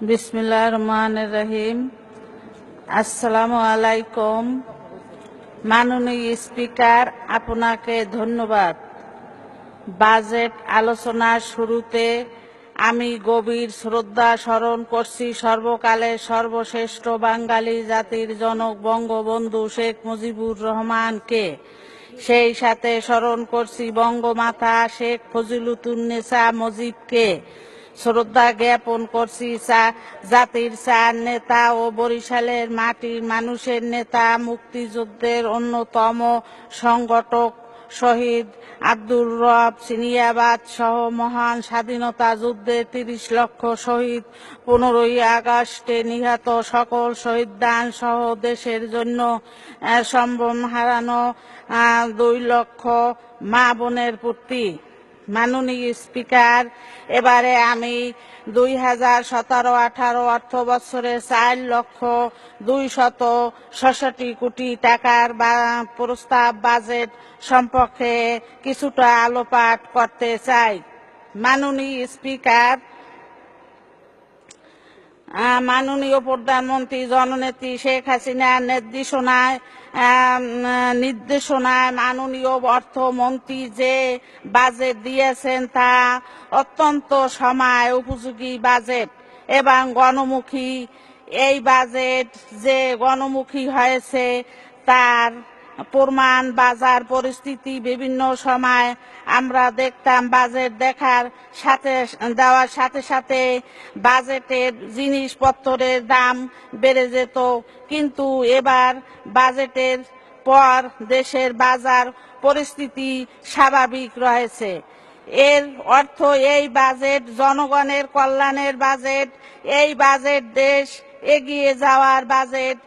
বিসমিল্লাহির রহমানির রহিম। আসসালামু আলাইকুম। মাননীয় স্পিকার, আপনাকে ধন্যবাদ। বাজেট আলোচনার শুরুতে আমি গভীর শ্রদ্ধা স্মরণ করছি সর্বকালের সর্বশ্রেষ্ঠ বাঙালি জাতির জনক বঙ্গবন্ধু শেখ মুজিবুর রহমানকে। সেই সাথে স্মরণ করছি বঙ্গমাতা শেখ ফজিলাতুন্নেসা মুজিবকে। শ্রদ্ধা জ্ঞাপন করছি জাতির চার নেতা ও বরিশালের মাটির মানুষের নেতা, মুক্তিযুদ্ধের অন্যতম সংগঠক শহীদ আব্দুর রব সিনিয়াবাদ সহ মহান স্বাধীনতা যুদ্ধের ৩০ লক্ষ শহীদ, ১৫ই আগস্টে নিহত সকল শহীদদান সহ দেশের জন্য সম্ভ্রম হারানো ২ লক্ষ মা বোনের প্রতি। মাননীয় স্পিকার, এবারে আমি ২০১৭-১৮ অর্থ বছরে ৪,২৬৬ কোটি টাকার প্রস্তাব বাজেট সম্পর্কে কিছুটা আলোকপাত করতে চাই। মাননীয় স্পিকার, মাননীয় প্রধানমন্ত্রী জননেত্রী শেখ হাসিনার নির্দেশনায় মাননীয় অর্থমন্ত্রী যে বাজেট দিয়েছেন তা অত্যন্ত সময় উপযোগী বাজেট এবং গণমুখী। এই বাজেট যে গণমুখী হয়েছে তার প্রমাণ বাজার পরিস্থিতি বিভিন্ন সময় আমরা দেখতাম বাজেট দেওয়ার সাথে সাথে বাজেটের জিনিসপত্রের দাম বেড়ে যেত, কিন্তু এবার বাজেটের পর দেশের বাজার পরিস্থিতি স্বাভাবিক রয়েছে। এর অর্থ এই বাজেট জনগণের কল্যাণের বাজেট, এই বাজেট দেশ এগিয়ে যাওয়ার বাজেট,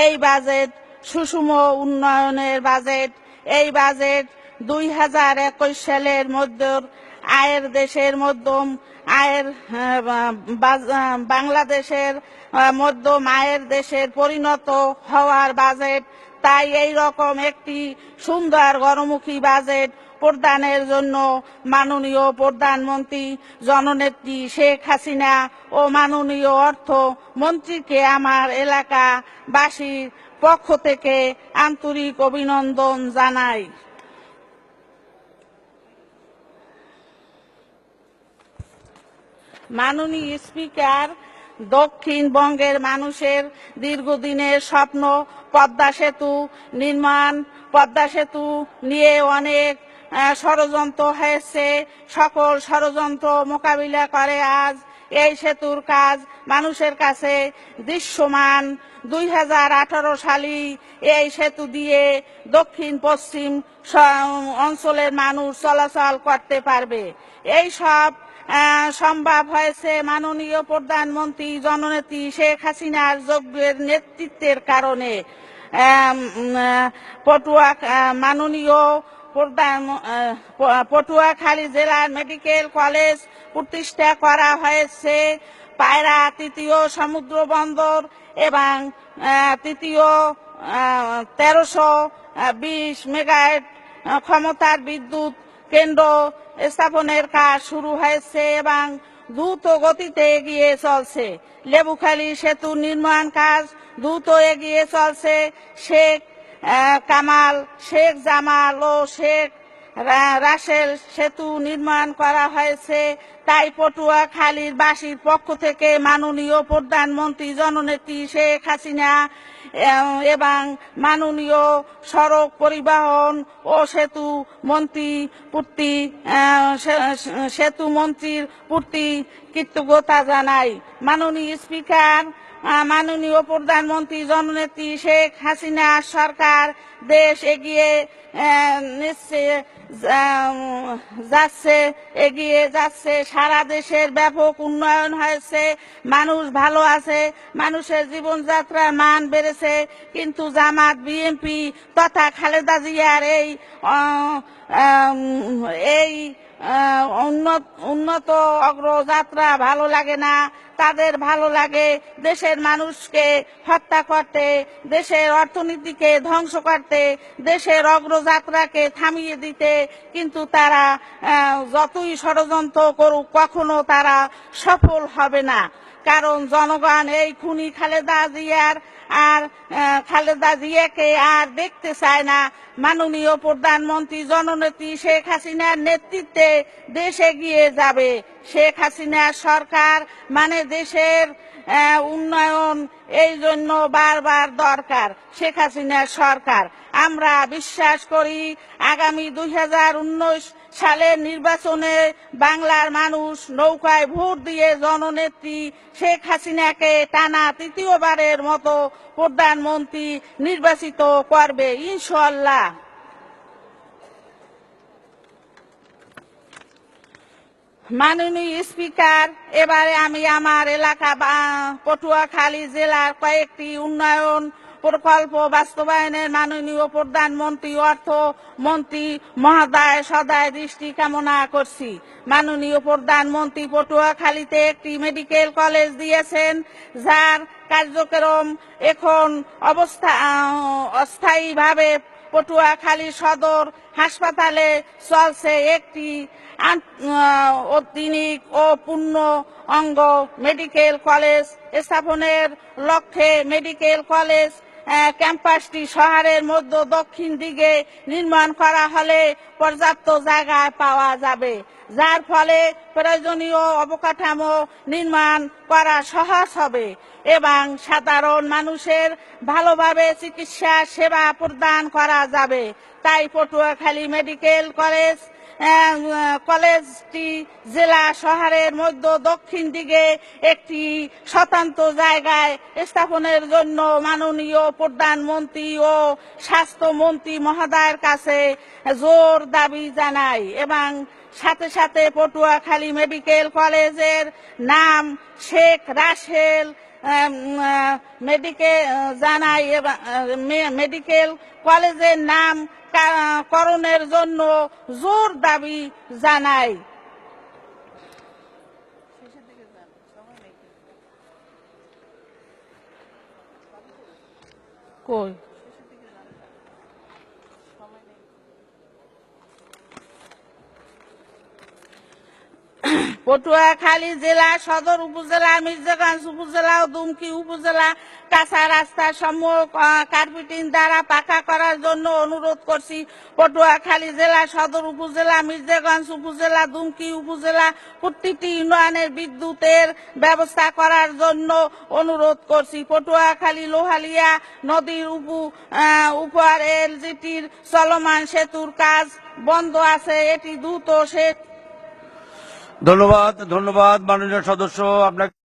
এই বাজেট সুষম উন্নয়নের বাজেট, এই বাজেট ২০২১ সালের আয়ের দেশের মধ্যম আয়ের বাংলাদেশের মধ্যম আয়ের দেশের পরিণত হওয়ার বাজেট। তাই এই রকম একটি সুন্দর গণমুখী বাজেট প্রদানের জন্য মাননীয় প্রধানমন্ত্রী জননেত্রী শেখ হাসিনা ও মাননীয় অর্থমন্ত্রীকে আমার এলাকাবাসীর পক্ষ থেকে আন্তরিক অভিনন্দন জানাই। মাননীয় স্পিকার, দক্ষিণবঙ্গের মানুষের দীর্ঘদিনের স্বপ্ন পদ্মা সেতু নির্মাণ। পদ্মা সেতু নিয়ে অনেক ষড়যন্ত্র হয়েছে। সকল ষড়যন্ত্র মোকাবিলা করে আজ এই সেতুর কাজ মানুষের কাছে দৃশ্যমান। ২০১৮ সালে এই সেতু দিয়ে দক্ষিণ পশ্চিম অঞ্চলের মানুষ চলাচল করতে পারবে। এই সব সম্ভব হয়েছে মাননীয় প্রধানমন্ত্রী জননেত্রী শেখ হাসিনার যোগ্যের নেতৃত্বের কারণে। মাননীয় পটুয়াখালী জেলার মেডিকেল কলেজ প্রতিষ্ঠা করা হয়েছে। পায়রা তৃতীয় সমুদ্র বন্দর এবং তৃতীয় ১৩২০ মেগাওয়াট ক্ষমতার বিদ্যুৎ কেন্দ্র স্থাপনের কাজ শুরু হয়েছে এবং দ্রুত গতিতে এগিয়ে চলছে। লেবুখালী সেতু নির্মাণ কাজ দ্রুত এগিয়ে চলছে। শেখ কামাল, শেখ জামাল ও শেখ রাসেল সেতু নির্মাণ করা হয়েছে। তাই পটুয়াখালীর বাসীর পক্ষ থেকে মাননীয় প্রধানমন্ত্রী জননেত্রী শেখ হাসিনা এবং মাননীয় সড়ক পরিবহন ও সেতু মন্ত্রীর প্রতি কৃতজ্ঞতা জানাই। মাননীয় স্পিকার, মাননীয় প্রধানমন্ত্রী জননেত্রী শেখ হাসিনা সরকার দেশ এগিয়ে যাচ্ছে। সারা দেশের ব্যাপক উন্নয়ন হয়েছে, মানুষ ভালো আছে, মানুষের জীবনযাত্রার মান বেড়েছে। কিন্তু জামাত, বিএনপি তথা খালেদা জিয়ার এই উন্নত অগ্রযাত্রা ভালো লাগে না। তাদের ভালো লাগে দেশের মানুষকে হত্যা করতে, দেশের অর্থনীতিকে ধ্বংস করতে, দেশের অগ্রযাত্রাকে থামিয়ে দিতে। কিন্তু তারা যতই ষড়যন্ত্র করুক কখনো তারা সফল হবে না। কারণ জনগণ এই খুনি খালেদা জিয়াকে আর দেখতে চায় না। মাননীয় প্রধানমন্ত্রী জননেত্রী শেখ হাসিনার নেতৃত্বে দেশ এগিয়ে যাবে। শেখ হাসিনার সরকার মানে দেশের উন্নয়ন, এই জন্য বারবার দরকার শেখ হাসিনার সরকার। আমরা বিশ্বাস করি আগামী 2019 সালের নির্বাচনে বাংলার মানুষ নৌকায় ভোট দিয়ে জননেত্রী শেখ হাসিনাকে টানা তৃতীয়বারের মতো প্রধানমন্ত্রী নির্বাচিত করবে ইনশাআল্লাহ। মাননীয় স্পিকার, এবারে আমি আমার এলাকা পটুয়াখালী জেলার কয়েকটি উন্নয়ন প্রকল্প বাস্তবায়নের মাননীয় প্রধানমন্ত্রী অর্থমন্ত্রী মহোদয় সদয় দৃষ্টি কামনা করছি। মাননীয় প্রধানমন্ত্রী পটুয়াখালীতে একটি মেডিকেল কলেজ দিয়েছেন, যার কার্যক্রম এখন অস্থায়ীভাবে পটুয়াখালী সদর হাসপাতালে চলছে। একটি আধুনিক ও পূর্ণ অঙ্গ মেডিকেল কলেজ স্থাপনের লক্ষ্যে মেডিকেল কলেজ ক্যাম্পাসটি শহরের মধ্য দক্ষিণ দিকে নির্মাণ করা হলে পর্যাপ্ত জায়গা পাওয়া যাবে, যার ফলে প্রয়োজনীয় অবকাঠামো নির্মাণ করা সহজ হবে এবং সাধারণ মানুষের ভালোভাবে চিকিৎসা সেবা প্রদান করা যাবে। তাই পটুয়াখালী মেডিকেল কলেজটি জেলা শহরের মধ্য দক্ষিণ দিকে একটি স্বতন্ত্র জায়গায় স্থাপনের জন্য মাননীয় প্রধানমন্ত্রী ও স্বাস্থ্যমন্ত্রী মহোদয়ের কাছে জোর দাবি জানাই এবং সাথে সাথে পটুয়াখালী মেডিকেল কলেজের নাম শেখ রাসেল মেডিকেল কলেজের নাম করণের জন্য জোর দাবি জানাই। কই পটুয়াখালী জেলা সদর উপজেলা, মির্জাগঞ্জ উপজেলা ও দুমকি উপজেলা কাঁচা রাস্তা সমূহ কার্পেটিং দ্বারা পাকা করার জন্য অনুরোধ করছি। পটুয়াখালী জেলা সদর উপজেলা, মির্জাগঞ্জ উপজেলা, দুমকি উপজেলা প্রতিটি ইউনিয়নের বিদ্যুতের ব্যবস্থা করার জন্য অনুরোধ করছি। পটুয়াখালী লোহালিয়া নদীর উপর এলজিটির চলমান সেতুর কাজ বন্ধ আছে, এটি দ্রুত ধন্যবাদ মাননীয় সদস্য আপনাকে।